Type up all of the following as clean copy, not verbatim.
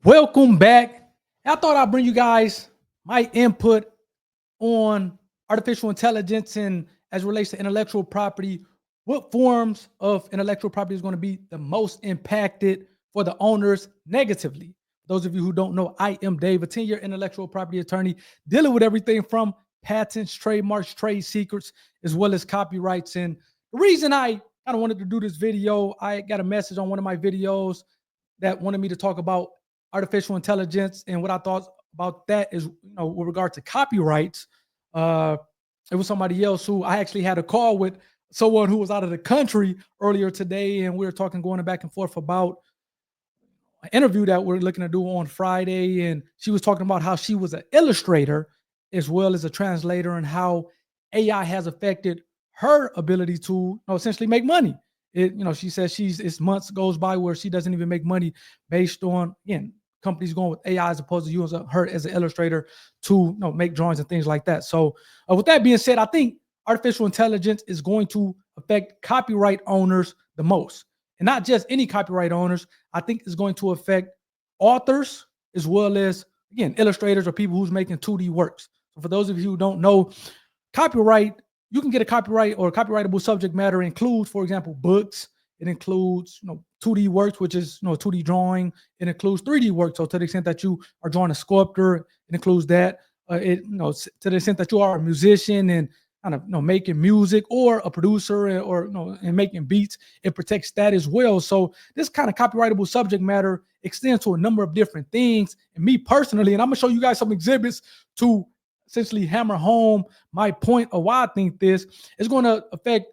Welcome back. I thought I'd bring you guys my input on artificial intelligence and as it relates to intellectual property. What forms of intellectual property is going to be the most impacted for the owners negatively? Those of you who don't know, I am Dave, a 10-year intellectual property attorney dealing with everything from patents, trademarks, trade secrets, as well as copyrights. And the reason I kind of wanted to do this video, I got a message on one of my videos that wanted me to talk about artificial intelligence, and what I thought about that is, with regard to copyrights, uh, it was somebody else who I actually had a call with someone who was out of the country earlier today, and we were talking, going back and forth about an interview that we're looking to do on Friday, and she was talking about how she was an illustrator as well as a translator, and how AI has affected her ability to, essentially make money. She says it's months goes by where she doesn't even make money based on, again, companies going with AI as opposed to using her as an illustrator to, make drawings and things like that. So, with that being said, I think artificial intelligence is going to affect copyright owners the most, and not just any copyright owners. I think it's going to affect authors as well as, again, illustrators or people who's making 2D works. So for those of you who don't know, copyright, you can get a copyright or copyrightable subject matter includes, for example, books. It includes, 2D works, which is, 2D drawing. It includes 3D work. So to the extent that you are drawing a sculptor, it includes that. To the extent that you are a musician and kind of, making music, or a producer, or and making beats, it protects that as well. So this kind of copyrightable subject matter extends to a number of different things. And me personally, and I'm gonna show you guys some exhibits to essentially hammer home my point of why I think this is going to affect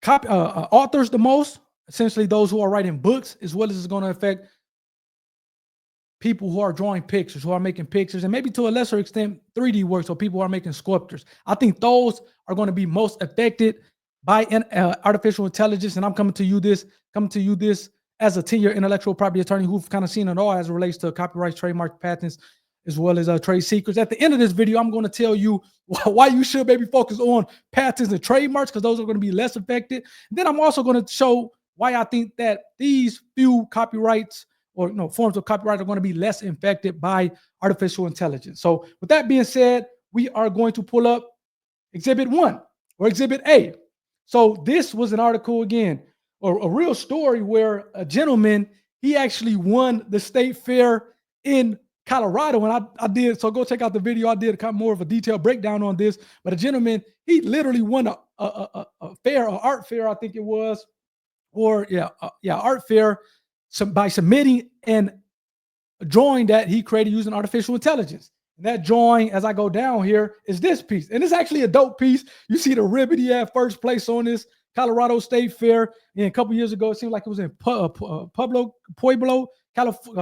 authors the most, essentially those who are writing books, as well as it's going to affect people who are drawing pictures, who are making pictures, and maybe to a lesser extent 3D works, or people who are making sculptures. I think those are going to be most affected by artificial intelligence. And I'm coming to you this as a 10-year intellectual property attorney who've kind of seen it all as it relates to copyrights, trademark, patents, as well as trade secrets. At the end of this video, I'm going to tell you why you should maybe focus on patents and trademarks, because those are going to be less affected. And then I'm also going to show why I think that these few copyrights, or forms of copyright, are going to be less infected by artificial intelligence. So with that being said, we are going to pull up Exhibit 1, or Exhibit A. So this was an article, again, or a real story, where a gentleman, he actually won the state fair in Colorado. And I did, so go check out the video. I did kind of more of a detailed breakdown on this. But a gentleman, he literally won a fair, an art fair, I think it was, or art fair, by submitting a drawing that he created using artificial intelligence. And that drawing, as I go down here, is this piece. And it's actually a dope piece. You see the ribbon he had first place on this Colorado State Fair. And a couple years ago, it seemed like it was in Pueblo,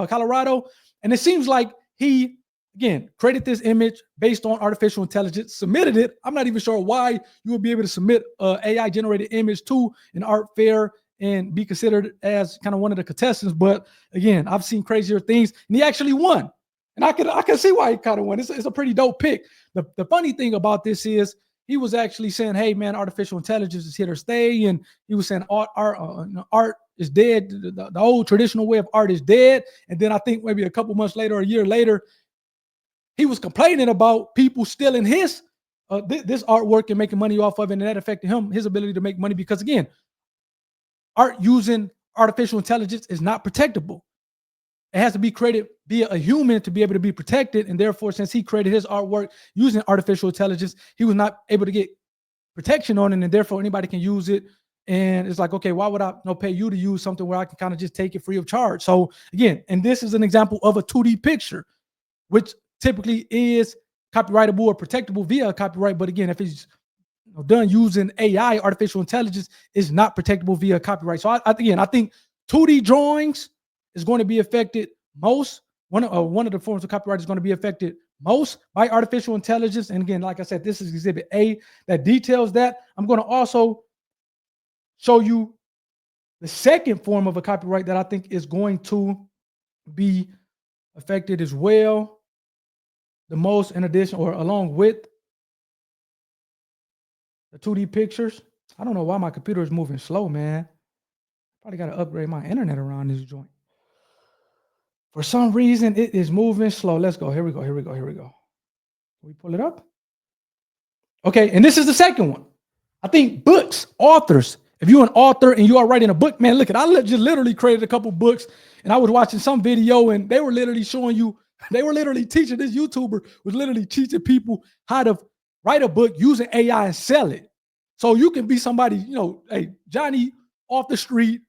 Colorado. And it seems like he, again, created this image based on artificial intelligence, submitted it. I'm not even sure why you would be able to submit an AI generated image to an art fair and be considered as kind of one of the contestants. But again, I've seen crazier things, and he actually won. And I can see why he kind of won. It's a pretty dope pick. The funny thing about this is, he was actually saying, "Hey man, artificial intelligence is here to stay," and he was saying art is dead. The old traditional way of art is dead. And then I think maybe a couple months later, a year later, he was complaining about people stealing his this artwork and making money off of it, and that affected his ability to make money, because again, art using artificial intelligence is not protectable. It has to be created via a human to be able to be protected. And therefore, since he created his artwork using artificial intelligence, he was not able to get protection on it. And therefore, anybody can use it. And it's like, okay, why would I pay you to use something where I can kind of just take it free of charge? So again, and this is an example of a 2D picture, which typically is copyrightable or protectable via copyright. But again, if it's done using AI, artificial intelligence, is not protectable via copyright. So I think 2D drawings is going to be affected most. One of the forms of copyright is going to be affected most by artificial intelligence. And again, like I said, this is Exhibit A that details that. I'm going to also show you the second form of a copyright that I think is going to be affected as well, the most, in addition or along with the 2D pictures. I don't know why my computer is moving slow, man. Probably got to upgrade my internet around this joint. For some reason, it is moving slow. Let's go. Here we go. Here we go. Here we go. Can we pull it up? Okay, and this is the second one. I think books, authors. If you're an author and you are writing a book, man, look at just literally created a couple books, and I was watching some video, and they were literally showing you, they were literally teaching, this YouTuber was literally teaching people how to write a book using AI and sell it. So you can be somebody, hey, Johnny off the street,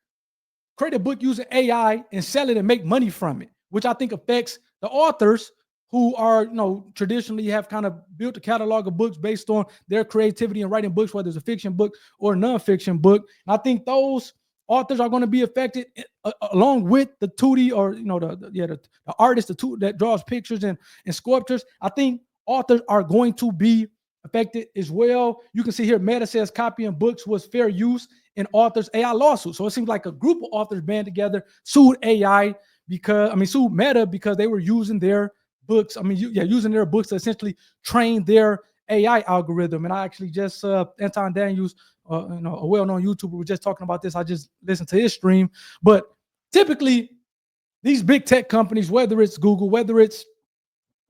create a book using AI and sell it and make money from it, which I think affects the authors who are, traditionally have kind of built a catalog of books based on their creativity in writing books, whether it's a fiction book or a nonfiction book. And I think those authors are going to be affected along with the 2D or, the artist, that draws pictures and sculptures. I think authors are going to be affected as well. You can see here, Meta says copying books was fair use in authors' AI lawsuit. So it seems like a group of authors band together, sued sued Meta because they were using their books. Using their books to essentially train their AI algorithm. And I actually just, Anton Daniels, a well-known YouTuber, was just talking about this. I just listened to his stream. But typically, these big tech companies, whether it's Google, whether it's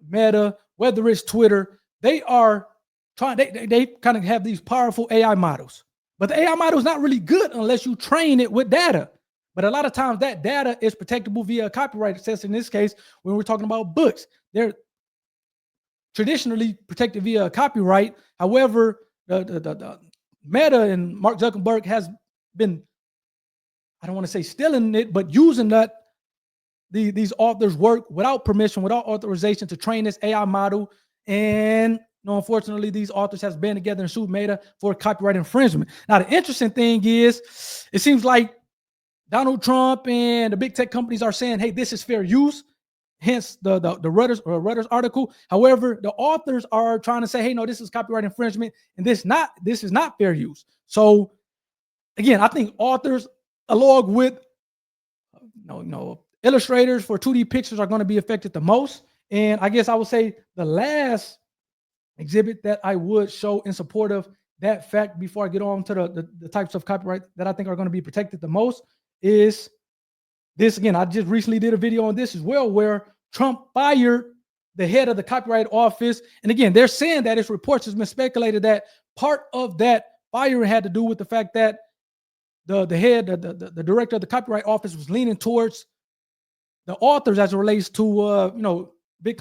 Meta, whether it's Twitter, they are they kind of have these powerful AI models. But the AI model is not really good unless you train it with data. But a lot of times that data is protectable via copyright access. In this case, when we're talking about books, they're traditionally protected via copyright. However, the Meta and Mark Zuckerberg has been, I don't want to say stealing it, but using these authors' work without permission, without authorization to train this AI model. And unfortunately, these authors have been together and sued Meta for copyright infringement. Now, the interesting thing is, it seems like Donald Trump and the big tech companies are saying, hey, this is fair use, hence the Reuters article. However, the authors are trying to say, hey, no, this is copyright infringement, and this is not fair use. So again, I think authors, along with illustrators for 2D pictures, are going to be affected the most. And I guess I would say the last exhibit that I would show in support of that fact before I get on to the types of copyright that I think are going to be protected the most is this. Again, I just recently did a video on this as well, where Trump fired the head of the copyright office. And again, they're saying that it's reports has been speculated that part of that firing had to do with the fact that the director of the copyright office was leaning towards the authors as it relates to big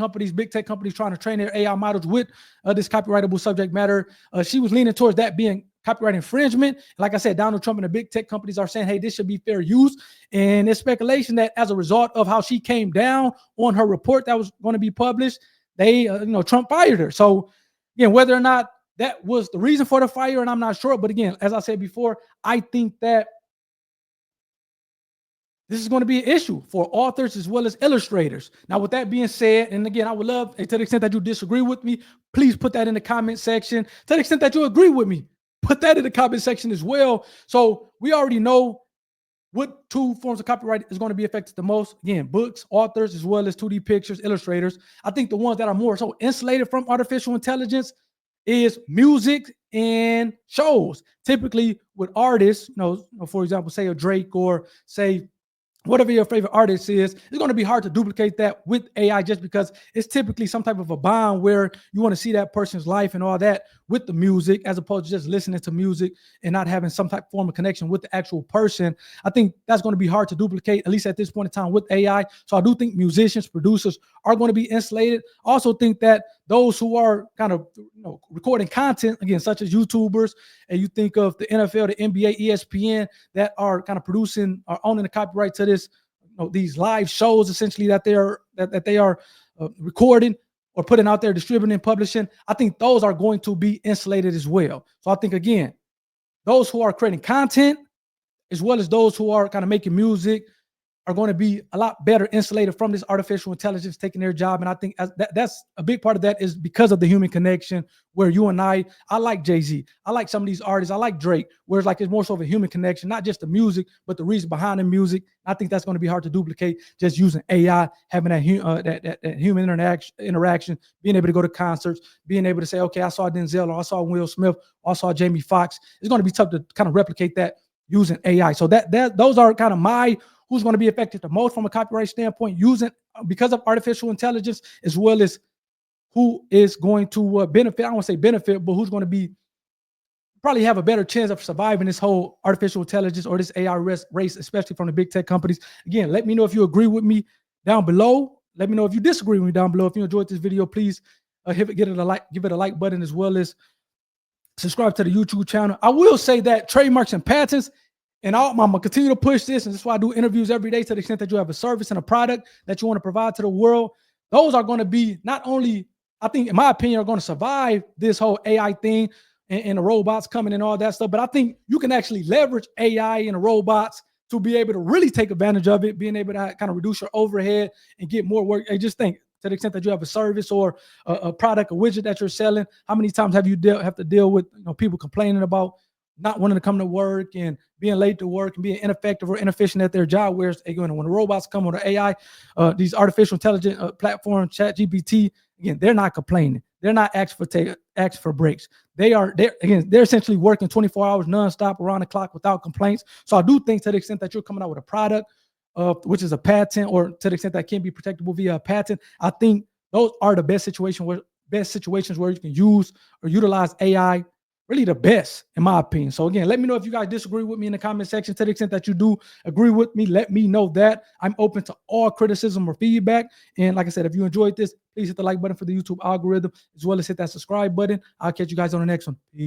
tech companies trying to train their AI models with this copyrightable subject matter. She was leaning towards that being copyright infringement. Like I said, Donald Trump and the big tech companies are saying, hey, this should be fair use. And there's speculation that as a result of how she came down on her report that was going to be published, Trump fired her. So again, whether or not that was the reason for the fire, and I'm not sure. But again, as I said before, I think that this is going to be an issue for authors as well as illustrators. Now, with that being said, and again, I would love, to the extent that you disagree with me, please put that in the comment section. To the extent that you agree with me, put that in the comment section as well. So we already know what two forms of copyright is going to be affected the most. Again, books, authors, as well as 2D pictures, illustrators. I think the ones that are more so insulated from artificial intelligence is music and shows. Typically with artists, for example, say a Drake or say whatever your favorite artist is, it's going to be hard to duplicate that with AI just because it's typically some type of a bond where you want to see that person's life and all that with the music, as opposed to just listening to music and not having some type of form of connection with the actual person. I think that's going to be hard to duplicate, at least at this point in time with AI. So I do think musicians, producers are going to be insulated. I also think that those who are kind of recording content, again, such as YouTubers, and you think of the NFL, the NBA, ESPN, that are kind of producing or owning the copyright to this, these live shows essentially that they are recording or putting out there, distributing and publishing. I think those are going to be insulated as well. So I think, again, those who are creating content as well as those who are kind of making music are going to be a lot better insulated from this artificial intelligence taking their job. And I think that's a big part of that is because of the human connection, where you and I like Jay-Z. I like some of these artists. I like Drake, whereas like it's more so of a human connection, not just the music, but the reason behind the music. I think that's going to be hard to duplicate just using AI, having that human interaction, being able to go to concerts, being able to say, okay, I saw Denzel, or I saw Will Smith, or I saw Jamie Foxx. It's going to be tough to kind of replicate that using AI. So those are kind of my who's going to be affected the most from a copyright standpoint using because of artificial intelligence, as well as who is going to benefit. I don't want to say benefit, but who's going to be probably have a better chance of surviving this whole artificial intelligence or this AI race, especially from the big tech companies. Again, let me know if you agree with me down below. Let me know if you disagree with me down below. If you enjoyed this video, please give it a like button, as well as subscribe to the YouTube channel. I will say that trademarks and patents, and I'm gonna continue to push this, and that's why I do interviews every day, to the extent that you have a service and a product that you want to provide to the world. Those are going to be not only, I think, in my opinion, are going to survive this whole AI thing and the robots coming and all that stuff. But I think you can actually leverage AI and the robots to be able to really take advantage of it, being able to kind of reduce your overhead and get more work. And just think, to the extent that you have a service or a product, a widget that you're selling, how many times have you have to deal with people complaining about not wanting to come to work and being late to work and being ineffective or inefficient at their job? Whereas when the robots come, or the AI, these artificial intelligence platforms, ChatGPT, again, they're not complaining. They're not asked for breaks. They're essentially working 24 hours nonstop around the clock without complaints. So I do think, to the extent that you're coming out with a product, which is a patent, or to the extent that can be protectable via a patent, I think those are the best situations where you can use or utilize AI really the best, in my opinion. So again, let me know if you guys disagree with me in the comment section. To the extent that you do agree with me, let me know that. I'm open to all criticism or feedback. And like I said, if you enjoyed this, please hit the like button for the YouTube algorithm, as well as hit that subscribe button. I'll catch you guys on the next one. Peace.